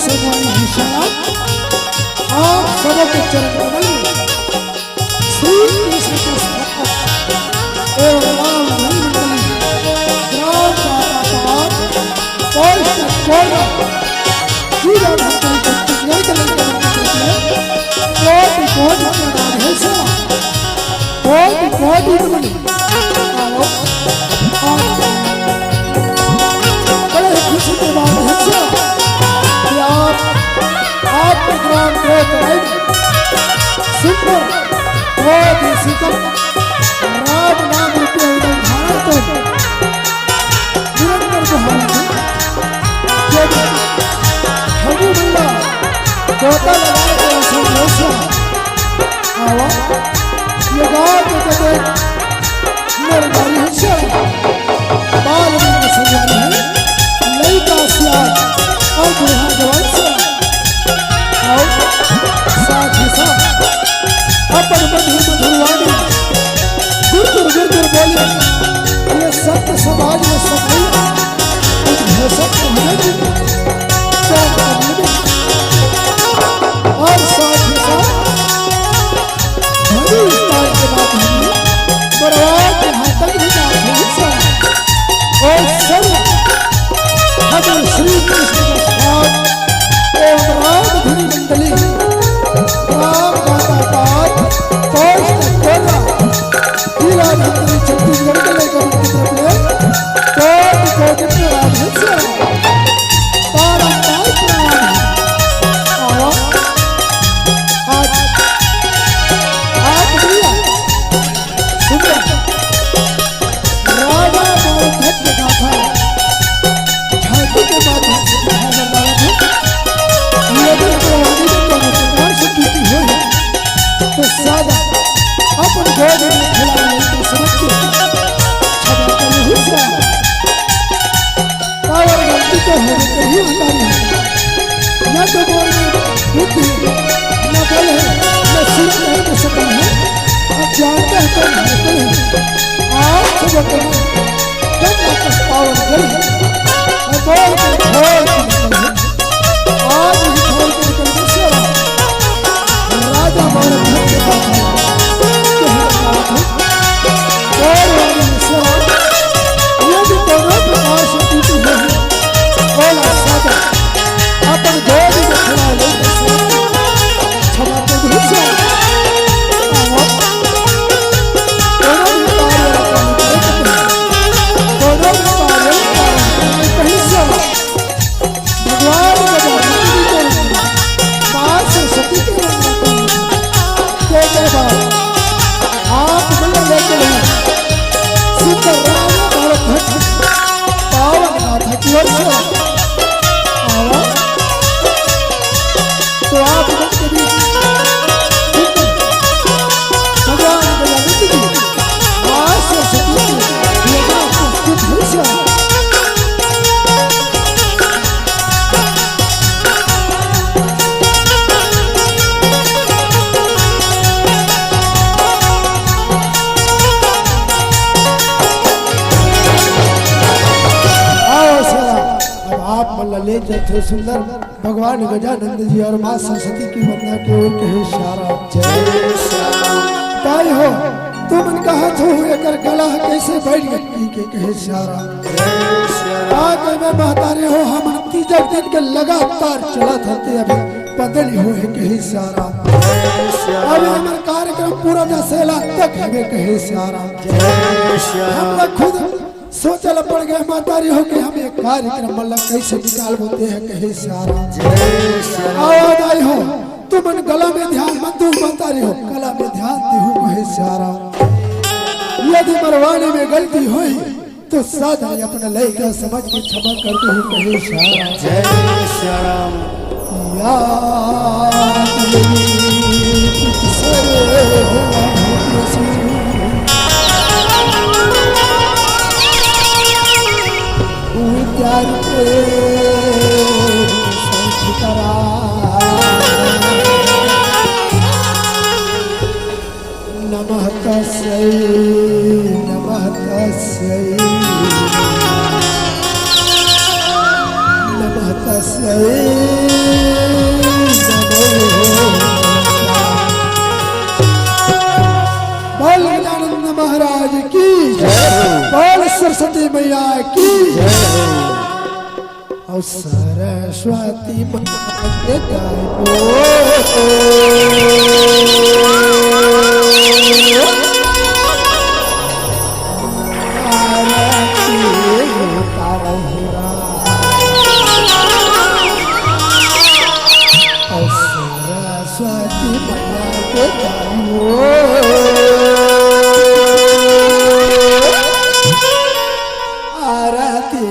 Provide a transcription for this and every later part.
सर्वाणी निशाना आप सबों के चरण कमल में श्री कृष्ण के स्थापक एवं राम नंदन ग्राम दातापात पौष्टिक कोड़ा जीरा भक्तों को छत्तीसगढ़ के लंका कोटि कोटि प्रणाम है सर कोटि कोटि प्रणाम बड़े खुशी के बाद है सर कि आप ग्राम ग्रोथ सुंदर क्रोध शीतल राम नाम रूपी उदय धारण को निरंतर बहाना जब हबू बल्ला गोता लगाए तो संदेश आवा ये गाँव के कहते नरगारी हिस्सा बाल में संजानी है लड़का सियार और बुढ़ा जवान से और साथ ही साथ अपन मधुर मधुरवाणी गुर बोले ये सत्य समाज में सब नहीं है सत्य होने की और साथ ही साथ भरी इस्तार के बाद हमने बरवाद के हाथक भी जाते हैं और सब हजर श्री कृष्ण के साथ एवं राम धुनी मंडली राम गाता पाठ पौष्टिक कोला हीरा भक्ति छत्तीसगढ़ के लेकर कोटि कोटि प्रणाम है सर बारंबार प्रणाम है आज भैया सुंदर राजा भरत ने गाथा झांकी के माध्यम से कहा जा रहा है यदि प्रवादी में कोनो प्रकार से टूटी हुई है तो सादा अपन गोद में खिला लेते समझ के क्षमा कर नहीं सा और गलती तो हो ही होता है न तो बोल में बुद्धि न बल है न सुर है न सकल है आप जानते हैं तो नहीं है आप सब को जब वापस पावन करें और बोल के खोल आज ही खोल के निकल से राजा भरत के पास और वाली सेवा ये भी दोनों प्रकार से टूटी हुई है बोला सादा अपन गोद में खड़ा लेकर क्षमा कर दो से दोनों भी कहीं से भगवान माँ सरस्वती के आप मिल लेते हैं सुंदर राम भारत भक्त पावन माथा की ओर से तो आप के बीच भगवान दयानंद जी माँ सरस्वती की उपस्थित है ले जाते सुंदर भगवान गजानंद जी और माँ सरस्वती की वंदना के ओर कहे सारा जय ताई हो तुम कहा तो एकर गला कैसे बैठ गई के कहे सारा आगे में महतारे हो हम तीजक दिन के लगातार चला था अभी बदली हो कहे सारा अभी हमारे कार्यक्रम पूरा दशहरा तक हमें कहे सारा हम खुद सोचल पड़ गए मातारी हो कि हम एक कार्यक्रम मतलब कैसे निकाल बोते हैं कहे सारा आवाज आई हो तुम गला में ध्यान मत दो मातारी हो गला में ध्यान दी हो कहे सारा यदि मरवाने में गलती हुई तो सादा अपना लेकर समझ के क्षमा करते हुए कहे सारा जय श्याम नमः तस्यै नमः तस्यै नमः तस्यै मैया की और सरस्वती मैया के गायबो आरती उतारहुरा और सरस्वती मैया के गायबो आरती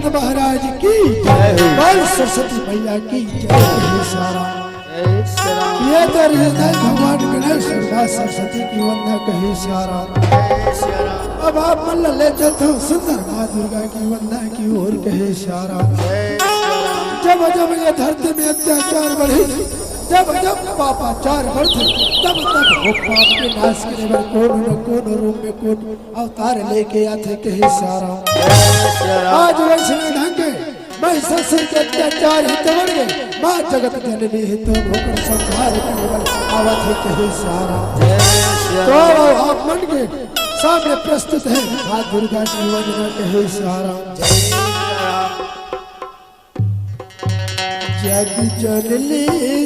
नंद महाराज की जय, बोल सरस्वती मैया की जय। सारा ये तो हृदय भगवान गणेश मां सरस्वती की वंदना कहे सारा। अब आप मन ले चलते हो सुंदर मां दुर्गा की वंदना की ओर कहे सारा। जब जब ये धरती में अत्याचार बढ़े, जब जब पापाचार बढ़े, तब तब वो पाप के नाश के लिए कौन न कौन रूप में कौन अवतार लेके आते कहे सारा। आज वैष्णव ढंग महिषासुर के अत्याचार हित बढ़ गए, माँ जगत जननी हित होकर संहार केवल आवत है कहे सारा। तो आप मन के सामने प्रस्तुत है माँ दुर्गा की वंदना कहे सारा। जग जननी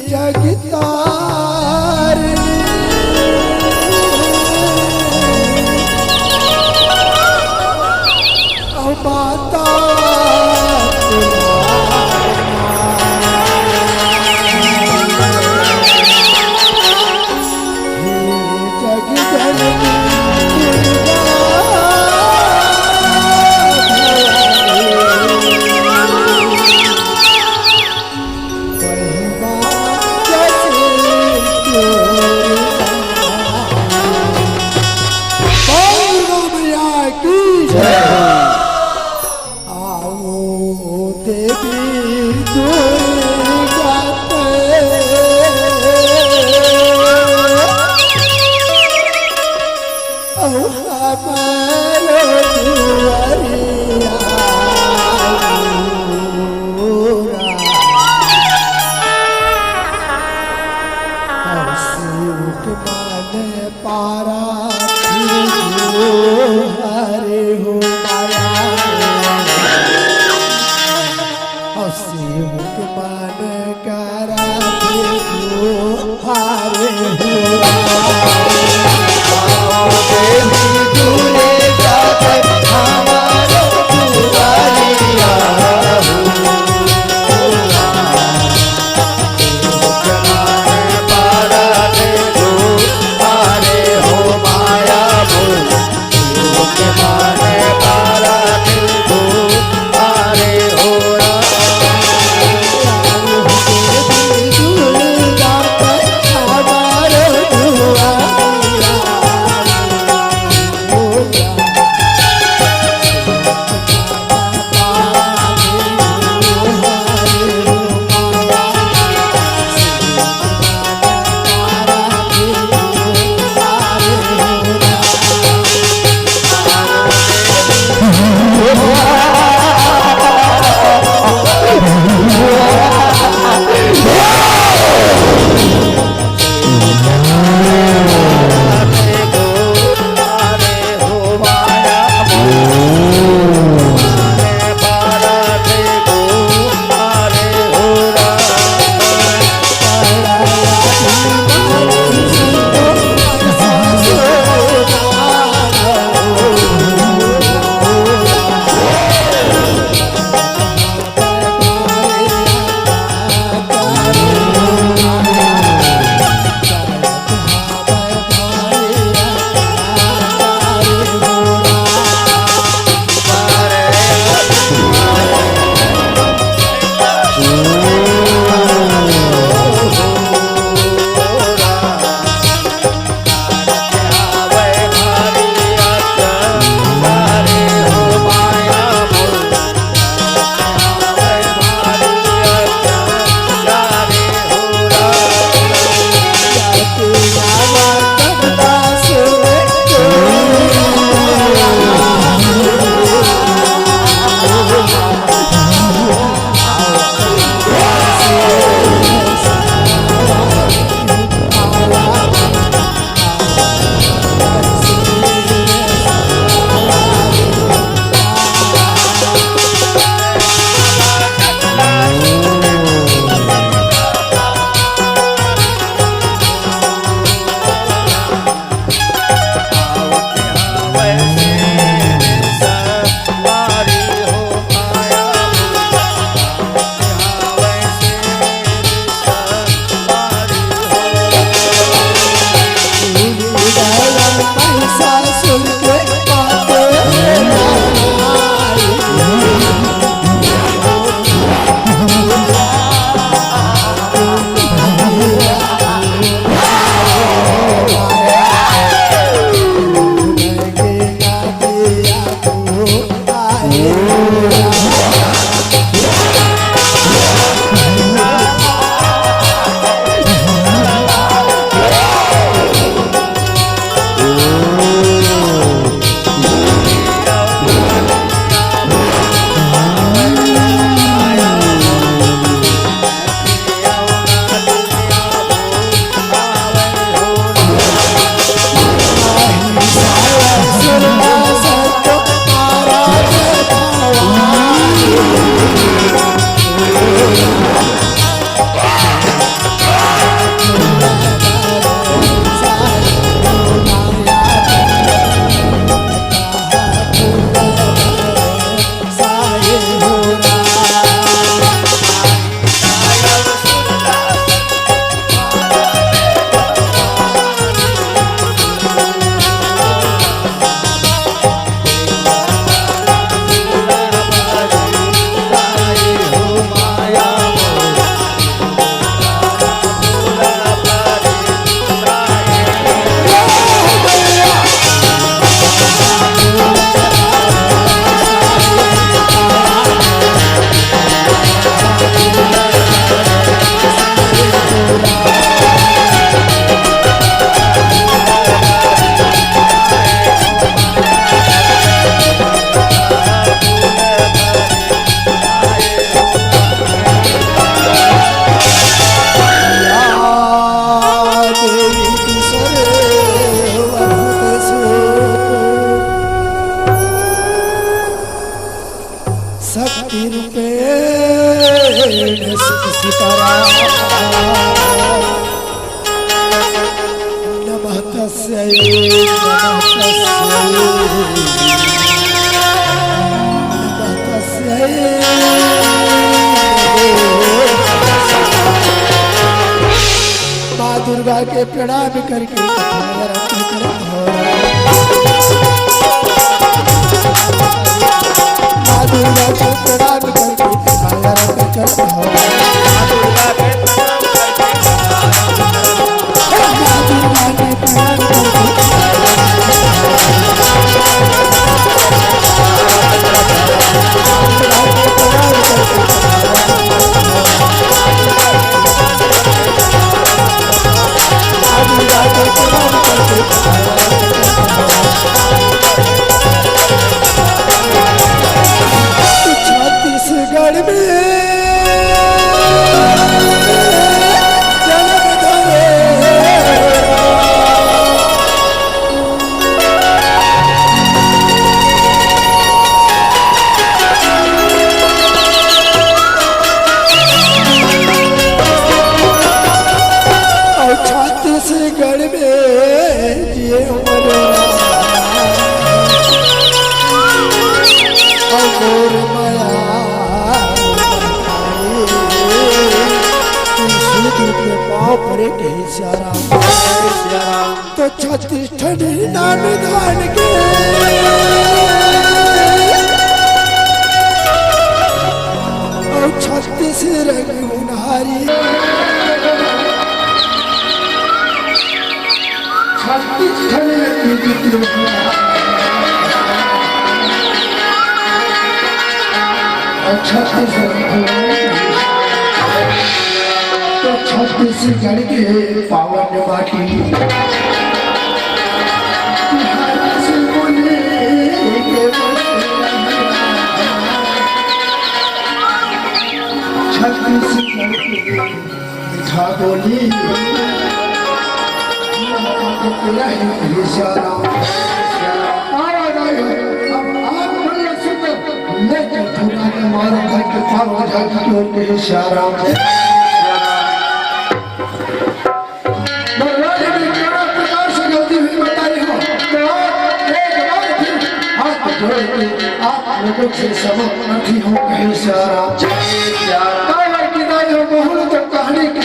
जग तारिणी माता शक्ति रूपे सितारा नमः तस्यै माँ दुर्गा के प्रणाम करके माँ दुर्गा के प्रणाम करके छत्तीसगढ़ में छत्तीसगढ़ में ये उम्र और माया के पाँव परे के इशारा तो छत्तीस ठंडी नाम धान के और छत्तीस रंग उन्हारी छत्तीस तो छत्तीसगढ़ के पावन माटी छत्तीसगढ़ की मीठा बोली इशारा आप लोगों से सबक नहीं हो इशारा बहुत कहानी की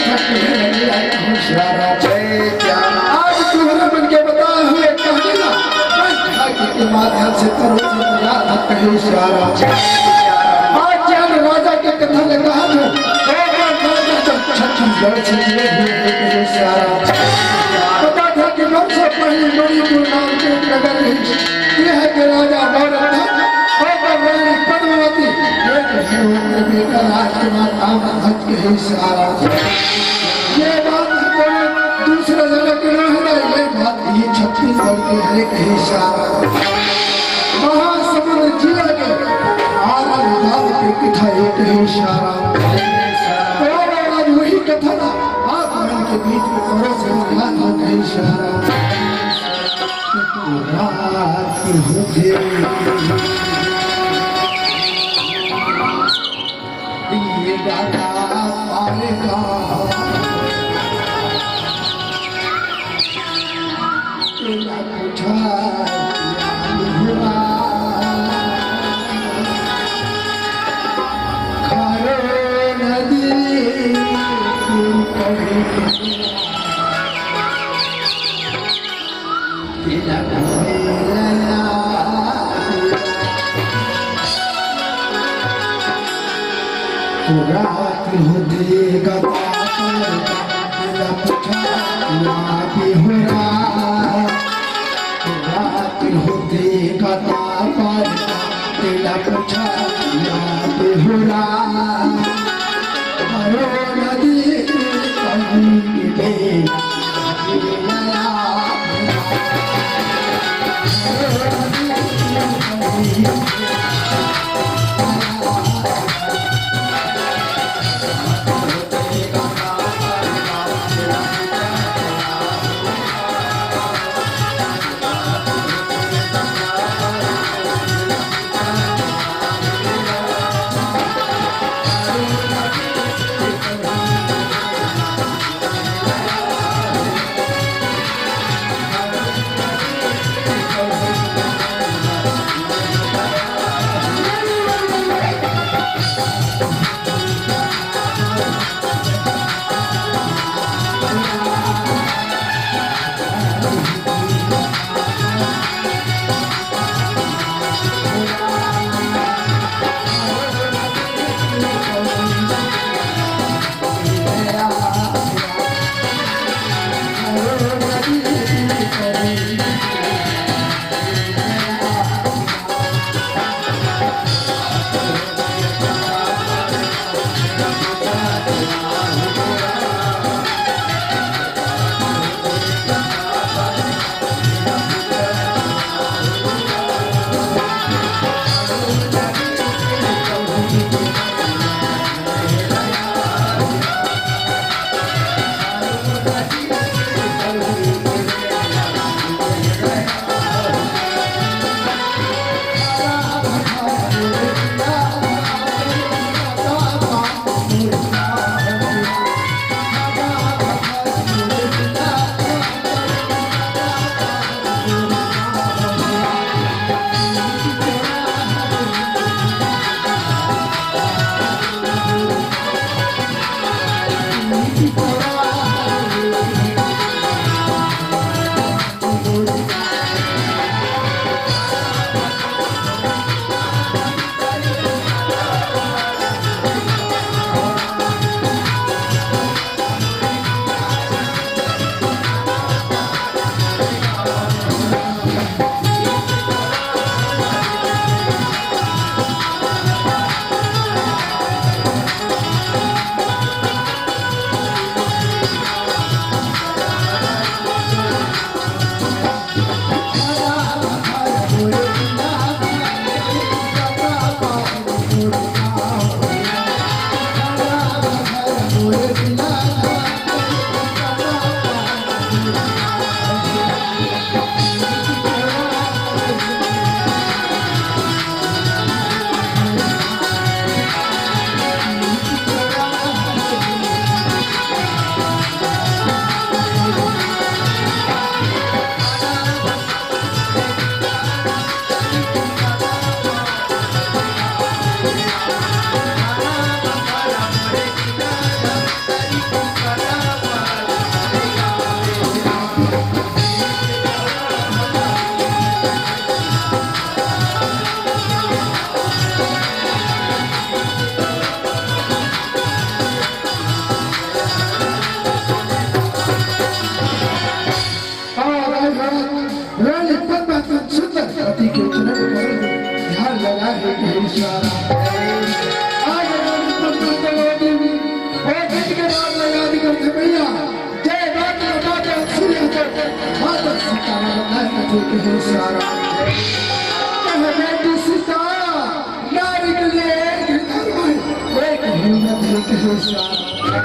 इशारा आज तुम्हारे मन के बताए हुए कहानी के माध्यम से करो इशारा आज जान राजा के कथा लगा है छत्तीसगढ़ से इशारा पता था कि सबसे पहली बड़ी नाम के नगर यह है कि राजा दौलत था पद्मावती बेटा राजकुमार भक्त के इशारा ये बात दूसरा जगह के ना है ये बात ये छत्तीसगढ़ के हर एक इशारा महासमुद्र जिला के आराम के कथा एक इशारा आज वही कथा था आप मन के बीच में करो से का इशारा रात होते ये गाना पाएगा तेरा पूछा खारो नदी तेरा रात होते गता रात होते गता पर तेरा पूछा बेहुरा नदी है कहे सारा आज रानी पद्मा तलवार देवी और जिसके नाम में याद करते भैया जय राजा राजा सूर्य को माता सीता बनाए जो कहे सारा कहे बेटी सीता नारी के लिए एक हिम्मत है कहे सारा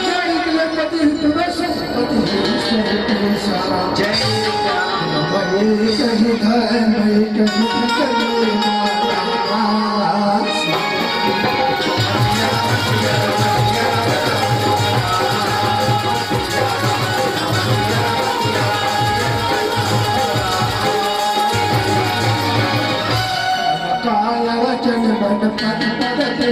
नारी के लिए पति हितवश पति ईश्वर कहे सारा मैं कहीं धन मैं कहीं कहीं काला वचन बन पद पद ते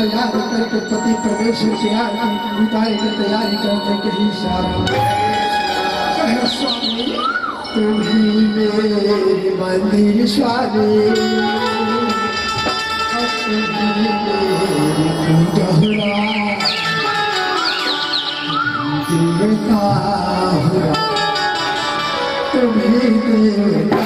याद करके पति परमेश्वर के विदाई की तैयारी करते कहीं सारा कहे स्वामी तुम ही मेरे मंदिर स्वामी देवता तुम ही देवता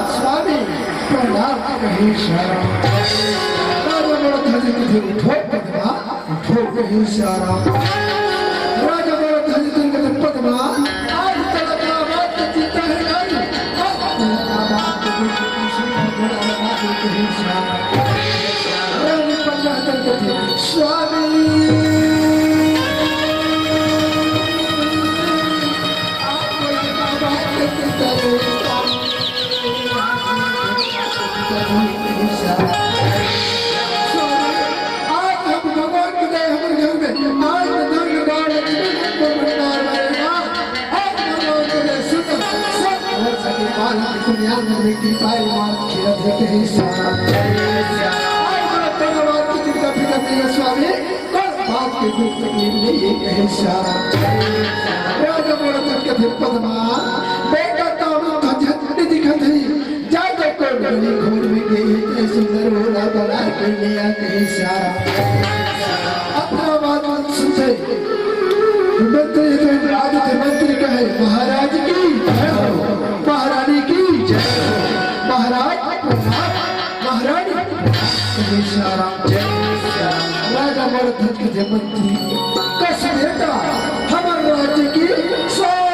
स्वामी प्रणाम कहीं सारा उठो कहीं सारा राजा बड़ा धन पद्मा आज तक बात जीता है नहीं कहीं सारा रानी पद्मा स्वामी दुनिया में बेटी पाई मार खिलत है कहीं सारा धन्यवाद की चिंता फिर नहीं स्वामी कल बात के दुख तकलीफ नहीं कहीं सारा राजा मोड़ तक के फिर पद्मा बेटा ताऊ धजत दिखत है जाके को गली घूर में गई सुंदर भोला बना के लिया कहीं सारा अपना बात सुन मंत्री तो राज थे मंत्री कहे महाराज की महारानी की महाराज महारानी राजा मरद थे मंत्री कस बेटा हमारे राज्य की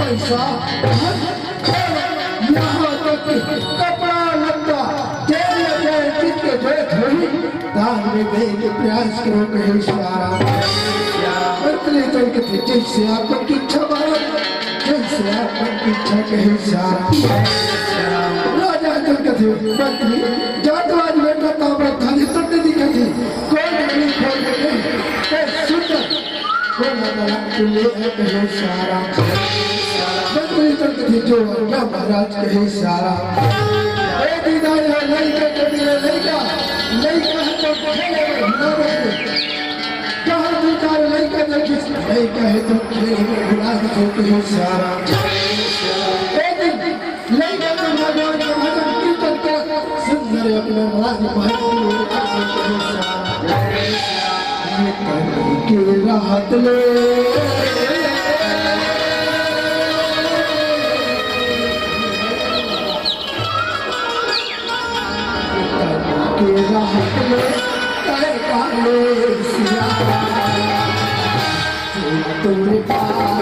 पैसा यहाँ तक कपड़ा लत्ता जिसके जो थोड़ी दान में देने के प्रयास करो कहे सारा जैसे आपन की इच्छा जैसे आपन की इच्छा कहे सारा राजा चल कथे मंत्री जाटवाज बेटा ताबड़ खाली तट दिखे थी कोई नहीं खोल के सुंदर कोना वाला तुले है कहे सारा मंत्री चल कथे जो राजा महाराज कहे सारा ए दीदा है नहीं के कभी नहीं का तो खेले में ना रखे कहाँ दूसरा नहीं का नहीं कहे तो खेले में बुला दो कहे सारा नहीं का तो भगवान का भजन कीर्तन का सुंदर अपने राज महल के राहत ले राहत ले कर काले सिया तुमरे पास